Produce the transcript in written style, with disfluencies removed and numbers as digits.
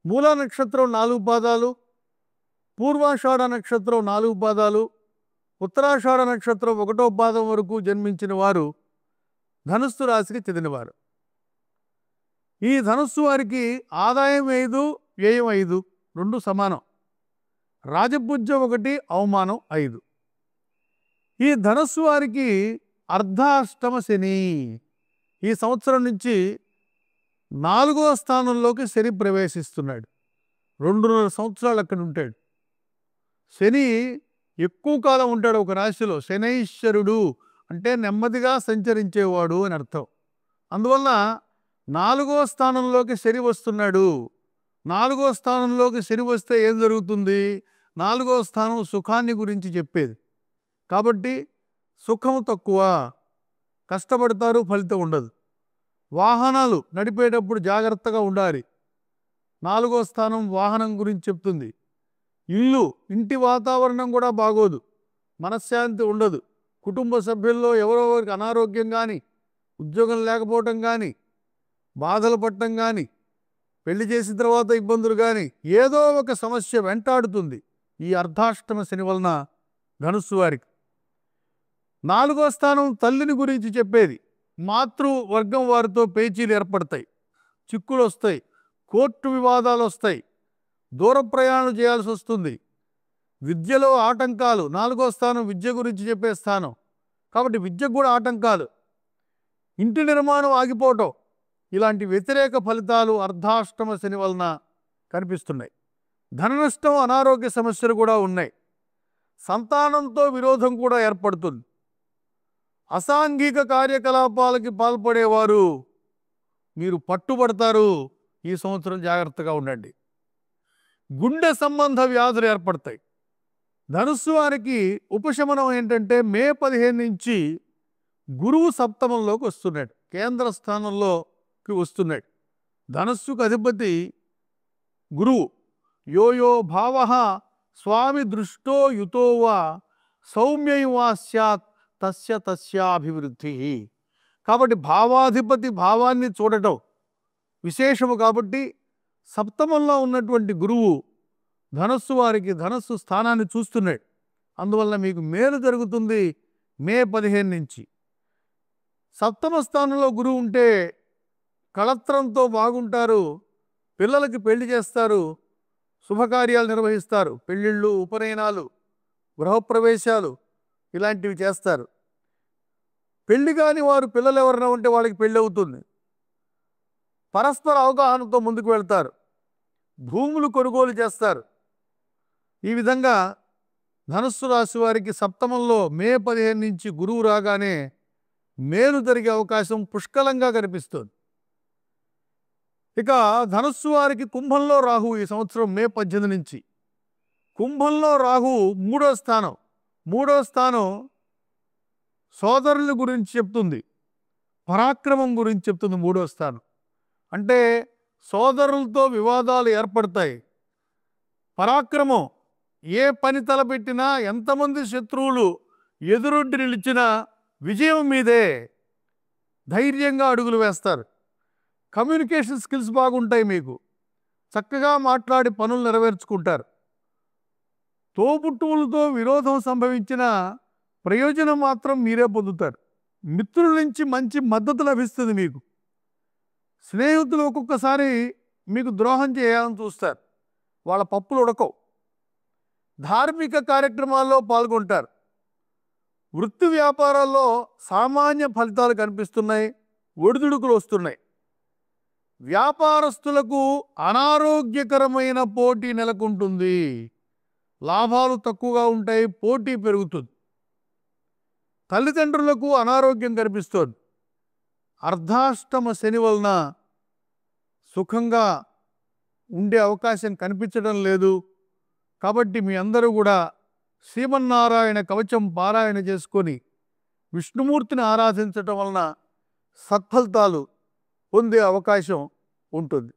మూలా నక్షత్రం 4 పాదాలు, పూర్వాషాఢ నక్షత్రం 4 పాదాలు, ఉత్తరాషాఢ నక్షత్రం 1వ పాదం వరకు జన్మించిన వారు ధనుస్సు రాశికి చెందినవారు. ఈ ధనుస్సు వారికి ఆదాయం 5, వ్యయం 5 రెండు సమానం. రాజపూజ్యం 1, అవమానం 5. ఈ ధనుస్సు వారికి అర్ధాష్టమ శని. ఈ సంవత్సరం నుంచి 4వ స్థానంలోకి శని ప్రవేశిస్తున్నాడు. 2.5 సంవత్సరాలు అక్కడ ఉంటాడు. శని ఎక్కువ కాలం ఉంటాడు ఒక రాశిలో. శనైశ్వరుడు అంటే నెమ్మదిగా సంచరించేవాడు అని అర్థం. అందువలన 4వ స్థానంలోకి శని వస్తున్నాడు. 4వ స్థానంలోకి శని వస్తే ఏం జరుగుతుంది? 4వ స్థానం సుఖాన్ని గురించి చెప్పేది. కాబట్టి సుఖం తక్కువ, కష్టపడతారు, ఫలితం ఉండదు. వాహనాలు నడిపేటప్పుడు జాగ్రత్తగా ఉండాలి. 4వ స్థానం వాహనం గురించి చెప్తుంది. ఇంటి వాతావరణం కూడా బాగోదు, మనశ్శాంతి ఉండదు. కుటుంబ సభ్యుల్లో ఎవరో ఒకరికి అనారోగ్యం కానీ, ఉద్యోగం లేకపోవటం కానీ, బాధలు పడటం కానీ, పెళ్లి చేసిన తర్వాత ఇబ్బందులు కానీ, ఏదో ఒక సమస్య వెంటాడుతుంది ఈ అర్ధాష్టమ శని వలన ధనుస్సు వారికి. 4వ స్థానం తల్లిని గురించి చెప్పేది. మాతృవర్గం వారితో పేచీలు ఏర్పడతాయి, చిక్కులు వస్తాయి, కోర్టు వివాదాలు వస్తాయి, దూర ప్రయాణం చేయాల్సి వస్తుంది. విద్యలో ఆటంకాలు. 4వ స్థానం విద్య గురించి చెప్పే స్థానం కాబట్టి విద్యకు కూడా ఆటంకాలు, ఇంటి నిర్మాణం ఆగిపోవటం, ఇలాంటి వ్యతిరేక ఫలితాలు అర్ధాష్టమ శని వలన కనిపిస్తున్నాయి. ధన నష్టం, అనారోగ్య సమస్యలు కూడా ఉన్నాయి. సంతానంతో విరోధం కూడా ఏర్పడుతుంది. అసాంఘిక కార్యకలాపాలకి పాల్పడేవారు మీరు పట్టుబడతారు. ఈ సంవత్సరం జాగ్రత్తగా ఉండండి. గుండె సంబంధ వ్యాధులు ఏర్పడతాయి. ధనుస్సు వారికి ఉపశమనం ఏంటంటే మే 15 నుంచి గురువు సప్తమంలోకి వస్తున్నాడు, కేంద్ర స్థానంలోకి వస్తున్నాడు. ధనుస్సుకు అధిపతి గురువు. యో భావ స్వామి దృష్టో యుతోవా సౌమ్యం వా స్యాత్ తస్యాభివృద్ధి. కాబట్టి భావాధిపతి భావాన్ని చూడటం విశేషము. కాబట్టి సప్తమంలో ఉన్నటువంటి గురువు ధనస్సు వారికి ధనస్సు స్థానాన్ని చూస్తున్నాడు. అందువల్ల మీకు మేలు జరుగుతుంది. మే 15 నుంచి సప్తమ స్థానంలో గురువు ఉంటే కళత్రంతో బాగుంటారు, పిల్లలకి పెళ్లి చేస్తారు, శుభకార్యాలు నిర్వహిస్తారు, పెళ్ళిళ్ళు, ఉపనయనాలు, గృహప్రవేశాలు ఇలాంటివి చేస్తారు. పెళ్లి కాని వారు పిల్లలు ఎవరైనా ఉంటే వాళ్ళకి పెళ్ళి అవుతుంది. పరస్పర అవగాహనతో ముందుకు వెళ్తారు, భూములు కొనుగోలు చేస్తారు. ఈ విధంగా ధనుస్సు రాశి వారికి సప్తమంలో మే 15 నుంచి గురువు రాగానే మేలు జరిగే అవకాశం పుష్కలంగా కనిపిస్తుంది. ఇక ధనుస్సు వారికి కుంభంలో రాహు ఈ సంవత్సరం మే 18 నుంచి. కుంభంలో రాహు 3వ స్థానం. 3వ స్థానం సోదరుల గురించి చెప్తుంది, పరాక్రమం గురించి చెప్తుంది. 3వ స్థానం అంటే సోదరులతో వివాదాలు ఏర్పడతాయి. పరాక్రమం, ఏ పని తలపెట్టినా, ఎంతమంది శత్రువులు ఎదురొడ్డి నిలిచినా విజయం మీదే. ధైర్యంగా అడుగులు వేస్తారు. కమ్యూనికేషన్ స్కిల్స్ బాగుంటాయి మీకు. చక్కగా మాట్లాడి పనులు నెరవేర్చుకుంటారు. తోబుట్టువులతో విరోధం సంభవించిన ప్రయోజనం మాత్రం మీరే పొందుతారు. మిత్రుల నుంచి మంచి మద్దతు లభిస్తుంది మీకు. స్నేహితులు ఒక్కొక్కసారి మీకు ద్రోహం చేయాలని చూస్తారు, వాళ్ళ పప్పులు ఉడకవు. ధార్మిక కార్యక్రమాల్లో పాల్గొంటారు. వృత్తి వ్యాపారాల్లో సామాన్య ఫలితాలు కనిపిస్తున్నాయి, ఒడిదుడుకులు వస్తున్నాయి. వ్యాపారస్తులకు అనారోగ్యకరమైన పోటీ నెలకొంటుంది. లాభాలు తక్కువగా ఉంటాయి, పోటీ పెరుగుతుంది. తల్లిదండ్రులకు అనారోగ్యం కనిపిస్తోంది. అర్ధాష్టమ శని వలన సుఖంగా ఉండే అవకాశం కనిపించడం లేదు. కాబట్టి మీ అందరూ కూడా శ్రీమన్నారాయణ కవచం పారాయణ చేసుకొని విష్ణుమూర్తిని ఆరాధించటం వలన సత్ఫలితాలు పొందే అవకాశం ఉంటుంది.